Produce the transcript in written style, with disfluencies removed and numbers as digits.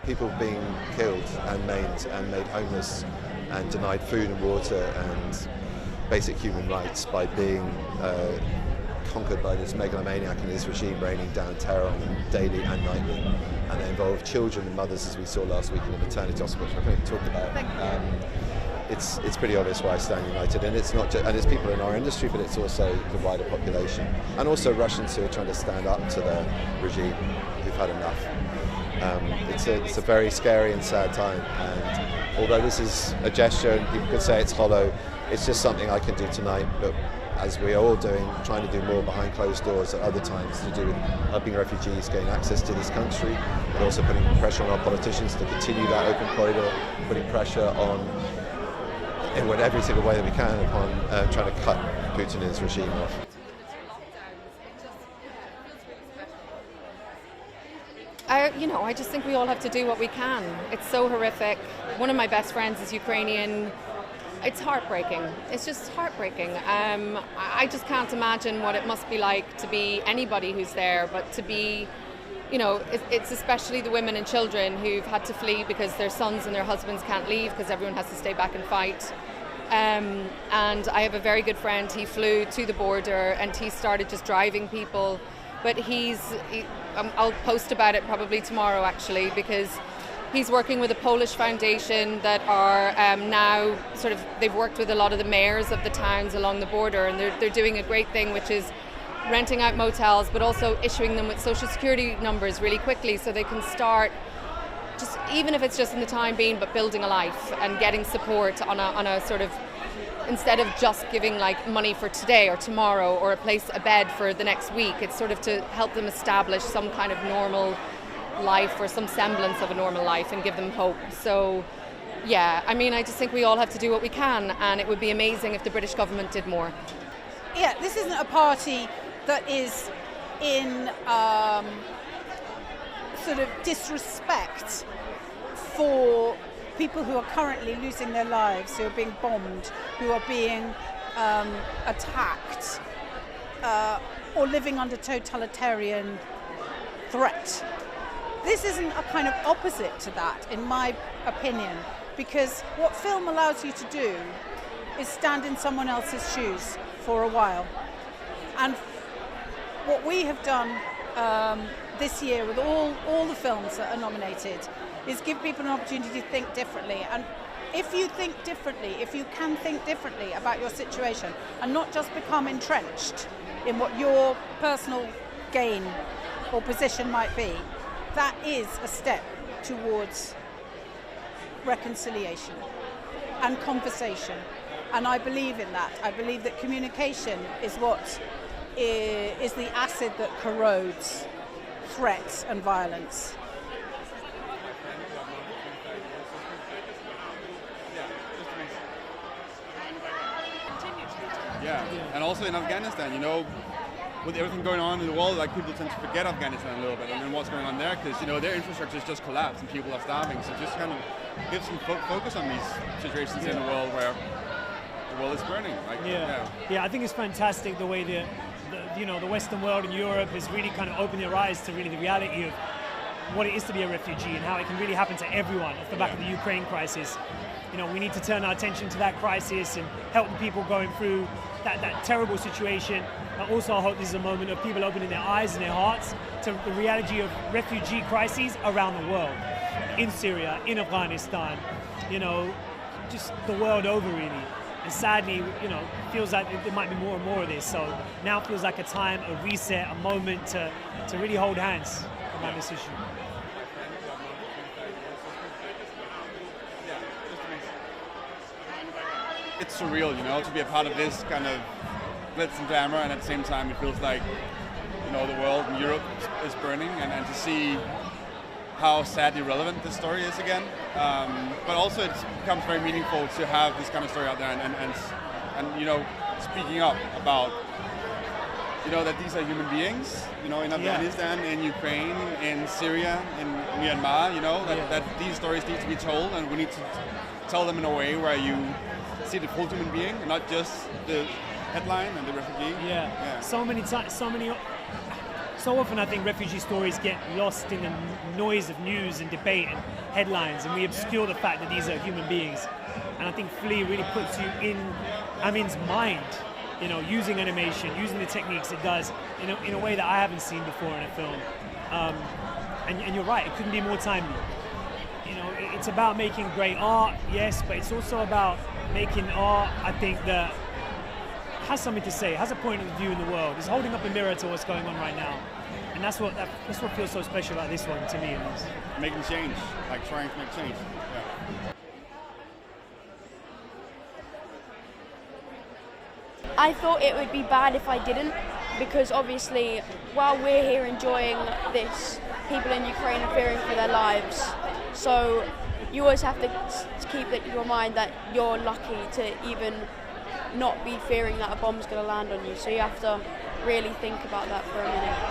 people being killed and made homeless and denied food and water and basic human rights by being conquered by this megalomaniac and his regime raining down terror on them daily and nightly. And they involve children and mothers, as we saw last week in the maternity hospital, which I think we talked about. It's pretty obvious why I stand united, and it's not just, and it's people in our industry, but it's also the wider population, and also Russians who are trying to stand up to the regime who've had enough. It's a very scary and sad time, and although this is a gesture and people could say it's hollow, it's just something I can do tonight, but as we are all doing, trying to do more behind closed doors at other times to do with helping refugees gain access to this country, and also putting pressure on our politicians to continue that open corridor, putting pressure on, in every single way that we can, upon trying to cut Putin and his regime off. I just think we all have to do what we can. It's so horrific. One of my best friends is Ukrainian. It's heartbreaking. It's just heartbreaking. I just can't imagine what it must be like to be anybody who's there, but to be, it's especially the women and children who've had to flee because their sons and their husbands can't leave because everyone has to stay back and fight. And I have a very good friend, he flew to the border and he started just driving people, but I'll post about it probably tomorrow actually, because he's working with a Polish foundation that are now they've worked with a lot of the mayors of the towns along the border, and they're doing a great thing, which is renting out motels, but also issuing them with social security numbers really quickly so they can start, just even if it's just in the time being, but building a life and getting support on a sort of, instead of just giving like money for today or tomorrow or a bed for the next week. It's sort of to help them establish some kind of normal life or some semblance of a normal life and give them hope. So yeah, I just think we all have to do what we can, and it would be amazing if the British government did more. Yeah, this isn't a party that is in sort of disrespect for people who are currently losing their lives, who are being bombed, who are being attacked, or living under totalitarian threat. This isn't a kind of opposite to that, in my opinion, because what film allows you to do is stand in someone else's shoes for a while. And what we have done this year with all the films that are nominated is give people an opportunity to think differently. And if you think differently, if you can think differently about your situation and not just become entrenched in what your personal gain or position might be, that is a step towards reconciliation and conversation. And I believe in that. I believe that communication is what is the acid that corrodes threats and violence. Yeah, and also in Afghanistan, with everything going on in the world, like people tend to forget Afghanistan a little bit and then what's going on there, because their infrastructure has just collapsed and people are starving. So just kind of give some focus on these situations in the world where the world is burning. I think it's fantastic the way the Western world and Europe has really kind of opened their eyes to really the reality of what it is to be a refugee and how it can really happen to everyone off the back of the Ukraine crisis. We need to turn our attention to that crisis and help the people going through that terrible situation. But also I hope this is a moment of people opening their eyes and their hearts to the reality of refugee crises around the world, in Syria, in Afghanistan, just the world over really. And sadly, feels like there might be more and more of this. So now feels like a time, a reset, a moment to really hold hands around this issue. It's surreal, to be a part of this kind of glitz and glamour, and at the same time it feels like, the world and Europe is burning, and to see how sadly relevant this story is again. But also it becomes very meaningful to have this kind of story out there and speaking up about, that these are human beings, in Afghanistan, in Ukraine, in Syria, in Myanmar, that these stories need to be told, and we need to tell them in a way where you see the full human being, and not just the headline and the refugee. So many times, so often I think refugee stories get lost in the noise of news and debate and headlines, and we obscure the fact that these are human beings. And I think Flea really puts you in Amin's mind, you know, using animation, using the techniques it does in a way that I haven't seen before in a film. And you're right, it couldn't be more timely. You know, it's about making great art, yes, but it's also about making art, I think, that has something to say, has a point of view in the world. It's holding up a mirror to what's going on right now. And that's what feels so special about this one, to me at least. Making change, like trying to make change. Yeah. I thought it would be bad if I didn't, because obviously while we're here enjoying this, people in Ukraine are fearing for their lives. So you always have to keep your mind that you're lucky to even not be fearing that a bomb's going to land on you. So you have to really think about that for a minute.